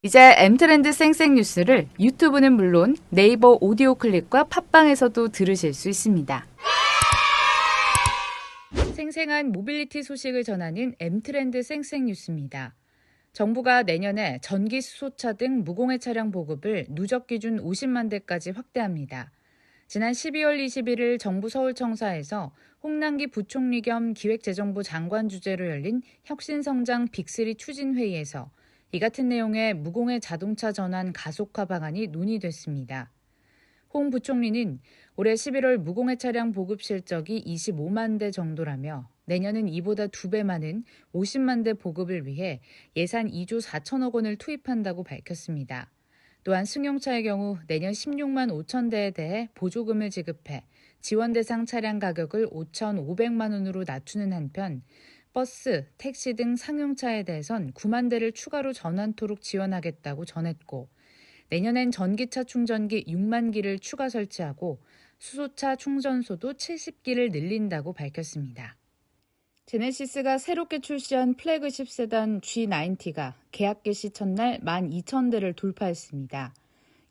이제 M트렌드 쌩쌩 뉴스를 유튜브는 물론 네이버 오디오 클립과 팟빵에서도 들으실 수 있습니다. 생생한 모빌리티 소식을 전하는 M트렌드 쌩쌩 뉴스입니다. 정부가 내년에 전기 수소차 등 무공해 차량 보급을 누적 기준 50만 대까지 확대합니다. 지난 12월 21일 정부 서울청사에서 홍남기 부총리 겸 기획재정부 장관 주재로 열린 혁신성장 빅3 추진회의에서 이 같은 내용의 무공해 자동차 전환 가속화 방안이 논의됐습니다. 홍 부총리는 올해 11월 무공해 차량 보급 실적이 25만 대 정도라며 내년은 이보다 2배 많은 50만 대 보급을 위해 예산 2조 4천억 원을 투입한다고 밝혔습니다. 또한 승용차의 경우 내년 16만 5천 대에 대해 보조금을 지급해 지원 대상 차량 가격을 5,500만 원으로 낮추는 한편 버스, 택시 등 상용차에 대해선 9만 대를 추가로 전환토록 지원하겠다고 전했고 내년엔 전기차 충전기 6만 기를 추가 설치하고 수소차 충전소도 70기를 늘린다고 밝혔습니다. 제네시스가 새롭게 출시한 플래그십 세단 G90가 계약 개시 첫날 12,000대를 돌파했습니다.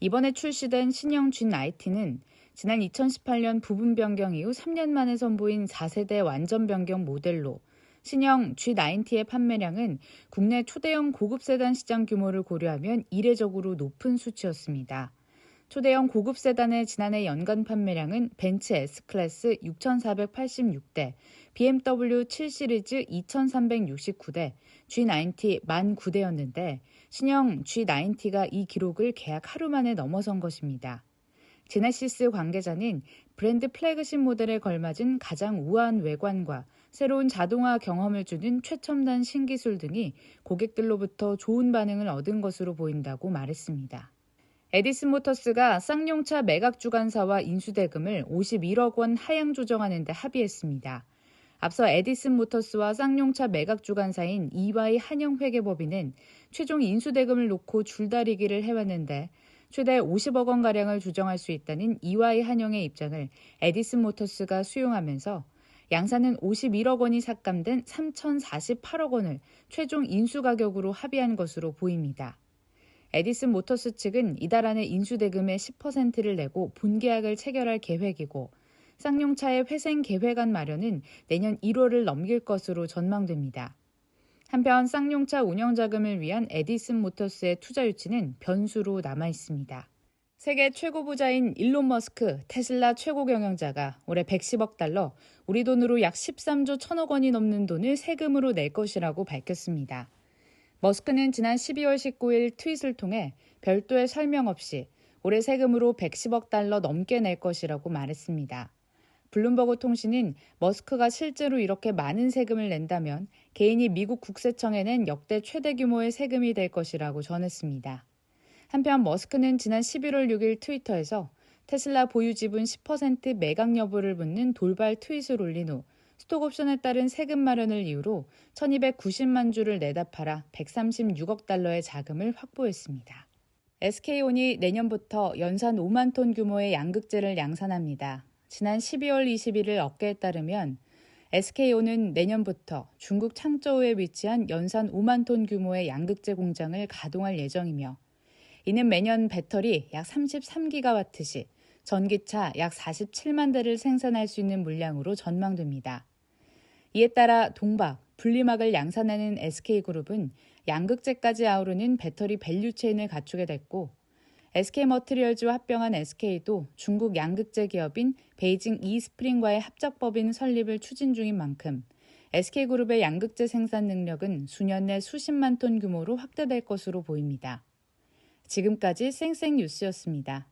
이번에 출시된 신형 G90는 지난 2018년 부분 변경 이후 3년 만에 선보인 4세대 완전 변경 모델로 신형 G90의 판매량은 국내 초대형 고급 세단 시장 규모를 고려하면 이례적으로 높은 수치였습니다. 초대형 고급 세단의 지난해 연간 판매량은 벤츠 S클래스 6,486대, BMW 7시리즈 2,369대, G90 19,000대였는데 신형 G90가 이 기록을 계약 하루 만에 넘어선 것입니다. 제네시스 관계자는 브랜드 플래그십 모델에 걸맞은 가장 우아한 외관과 새로운 자동화 경험을 주는 최첨단 신기술 등이 고객들로부터 좋은 반응을 얻은 것으로 보인다고 말했습니다. 에디슨 모터스가 쌍용차 매각 주관사와 인수대금을 51억 원 하향 조정하는 데 합의했습니다. 앞서 에디슨 모터스와 쌍용차 매각 주관사인 EY 한영회계법인은 최종 인수대금을 놓고 줄다리기를 해왔는데 최대 50억 원가량을 조정할 수 있다는 EY 한영의 입장을 에디슨 모터스가 수용하면서 양사는 51억 원이 삭감된 3,048억 원을 최종 인수 가격으로 합의한 것으로 보입니다. 에디슨 모터스 측은 이달 안에 인수대금의 10%를 내고 본계약을 체결할 계획이고 쌍용차의 회생 계획안 마련은 내년 1월을 넘길 것으로 전망됩니다. 한편 쌍용차 운영자금을 위한 에디슨 모터스의 투자 유치는 변수로 남아 있습니다. 세계 최고 부자인 일론 머스크 테슬라 최고 경영자가 올해 110억 달러, 우리 돈으로 약 13조 1천억 원이 넘는 돈을 세금으로 낼 것이라고 밝혔습니다. 머스크는 지난 12월 19일 트윗을 통해 별도의 설명 없이 올해 세금으로 110억 달러 넘게 낼 것이라고 말했습니다. 블룸버그 통신은 머스크가 실제로 이렇게 많은 세금을 낸다면 개인이 미국 국세청에 낸 역대 최대 규모의 세금이 될 것이라고 전했습니다. 한편 머스크는 지난 11월 6일 트위터에서 테슬라 보유 지분 10% 매각 여부를 묻는 돌발 트윗을 올린 후 스톡옵션에 따른 세금 마련을 이유로 1,290만 주를 내다 팔아 136억 달러의 자금을 확보했습니다. SK온이 내년부터 연산 5만 톤 규모의 양극재를 양산합니다. 지난 12월 21일 업계에 따르면 SK온은 내년부터 중국 창저우에 위치한 연산 5만 톤 규모의 양극재 공장을 가동할 예정이며 이는 매년 배터리 약 33기가와트 시 전기차 약 47만 대를 생산할 수 있는 물량으로 전망됩니다. 이에 따라 동박, 분리막을 양산하는 SK그룹은 양극재까지 아우르는 배터리 밸류체인을 갖추게 됐고 SK머티리얼즈와 합병한 SK도 중국 양극재 기업인 베이징 이스프링과의 합작법인 설립을 추진 중인 만큼 SK그룹의 양극재 생산 능력은 수년 내 수십만 톤 규모로 확대될 것으로 보입니다. 지금까지 쌩쌩 뉴스였습니다.